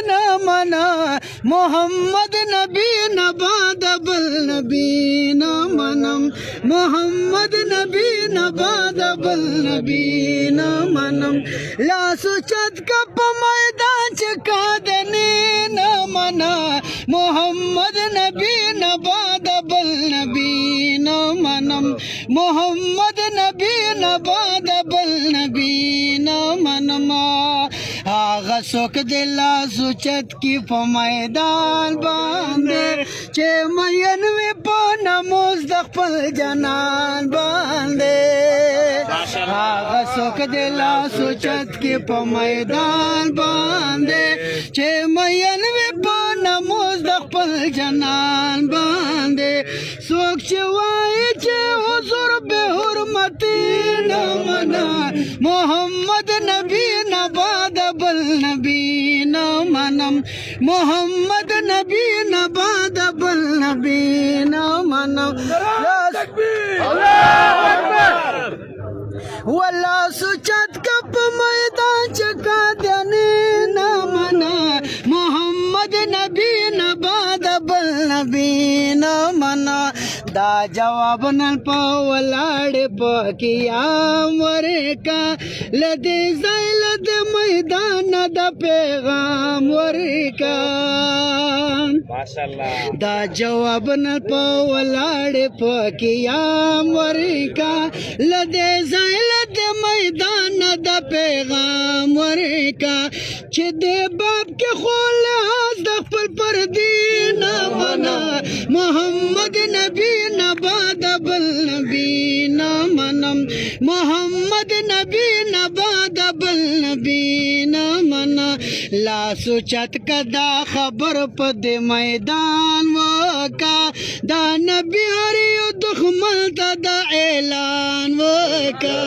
न मना मोहम्मद नबी नबाद बल नबी न मनम मोहम्मद नबी नबाद बल नबी न मनम लासु चत कप मैदान चका दने न मना मोहम्मद नबी नबाद बल नबी न मनम मोहम्मद नबी नबाद बल नबी न मनमा आगा सोक दिला सुचत की मैदान बांधे चे मयन वे नमोज दखल जनान बांधे आगा सोक दिला सुचत की मैदान बांधे चे मयन वे नमोज दखल जनान बांधे सोक चवाई चे हुजूर बेहुरमती न मना मोहम्मद नबी नबाद बल नबी न मनम मोहम्मद नबी नबाद बल नबी न मनम वल्ला सुचत कप मैदान चका देने न मना मोहम्मद नबी नबाद बल नबी न मना दा जवाब न पवलाड़े पकिया मरे का लदे लद मैदान द पैगाम वरे का दा जवाब न पवलाड़े पकिया मरे का लदे लद मैदान द पैगाम वरे का चिदे बाप के खोल हाथ दफल पर दीना मना मोहम्मद नबी नबाद बल नबी न मनम मोहम्मद नबी नबाद बल नबी न मना लासु चत कदा खबर पद मैदान वका दा नबी हरि दुखमल दा ऐलान वका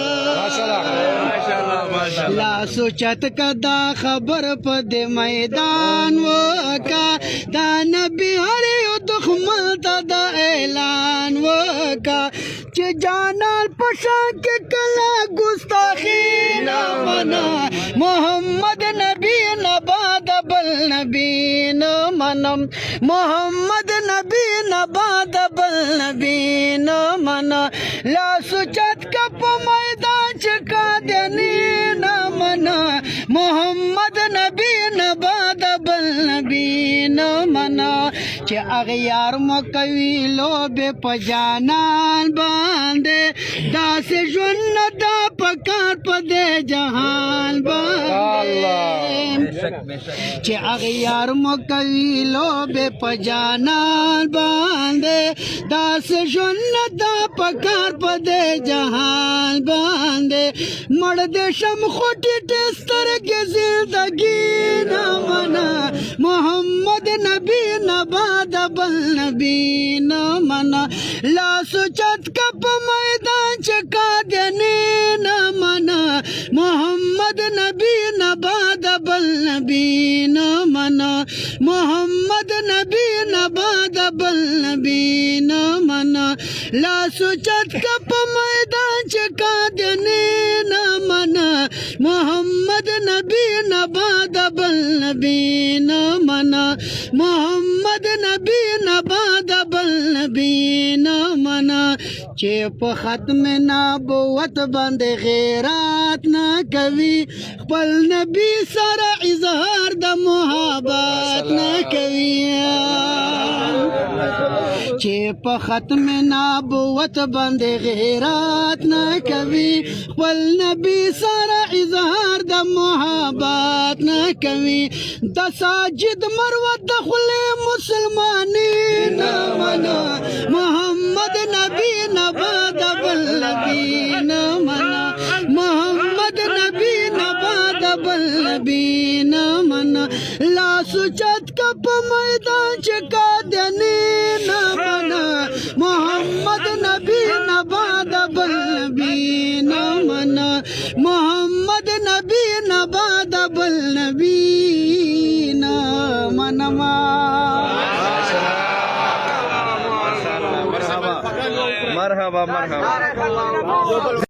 लासु चत कदा खबर पद मैदान वका दा नबी हरि दुखमल दा ऐलान वका चे जानाल पशा के कला गुस्ताखी न मना मोहम्मद नबी नबाद बल नबी न मनम मोहम्मद नबी नबाद बल नबी न मना लासु चत कप मैदान चका देने न मना मोहम्मद नबी नबाद बल नबी न मना चे अगयार मकवी लो बे पजानान बांधे दास जुन्न दा पकार पदे जहान बांधे चे अगयार मकवी लो बे पजानान बांधे दास जुन्न दा पकार पदे जहान बांधे मर्द देशम खोटी टेस्टर के जिंदगी न मना मोहम्मद नबी नबाद बल नबी न मना लासु चत कप मैदान चका देने न मना मोहम्मद नबी नबाद बल नबी न मना मोहम्मद नबी नबाद बल नबी न मना लासु चत कप मैदान चका देने न मना मोहम्मद नबी नबाद बल नबी न मना मोहम्मद नबी नबाद बल नबी न मना चेप खत्म नबुवत बंद गैरत न कवि पल नबी सारा इजहार द मोहब्बत न कवि चेप खत्म नबुवत बंद गैरत न कवि पल नबी सारा इजहार द मोहब्बत न कवि दसाजिद मरवत दखले मुसलमानी न मना मोहम्मद नबी नबाद बल नबी न मना मोहम्मद नबी नबाद बल नबी न मना लासु चत कप मैदान चका देने न मना मोहम्मद नबी नबाद बल नबी न मना मोहम्मद नबी नबाद बल नबी न मनमा मरहबा मरहबा।